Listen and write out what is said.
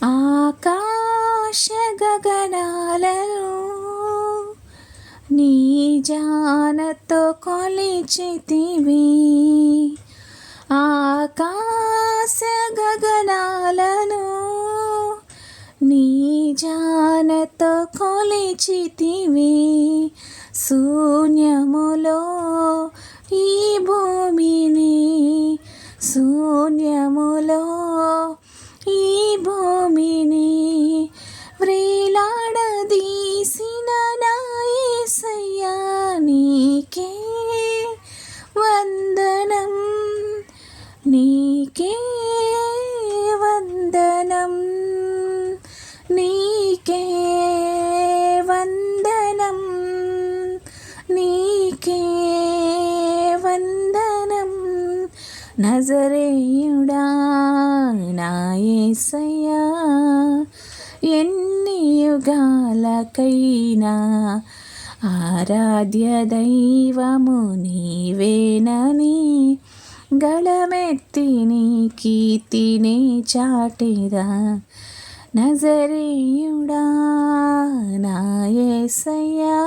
ఆకాశ గగనాలను నీ జానతో కొలిచితివి. ఆకాశ గగనాలను నీ జానతో కొలిచితివి. శూన్యములో ఈ భూమిని, శూన్యములో ఈ భూమిని వ్రేలాడదీసిన నా యేసయ్యా, నీకే వందనం, నీకే వందనం, నీకే వందనం, నీకే వందనం. నజరేయుడా నా యేసయ్యా, ఎన్ని యుగాలకైనా ఆరాధ్య దైవము నీవేనని గళమెత్తి నీ కీర్తిని చాటెదా. నజరేయుడా నా యేసయ్యా.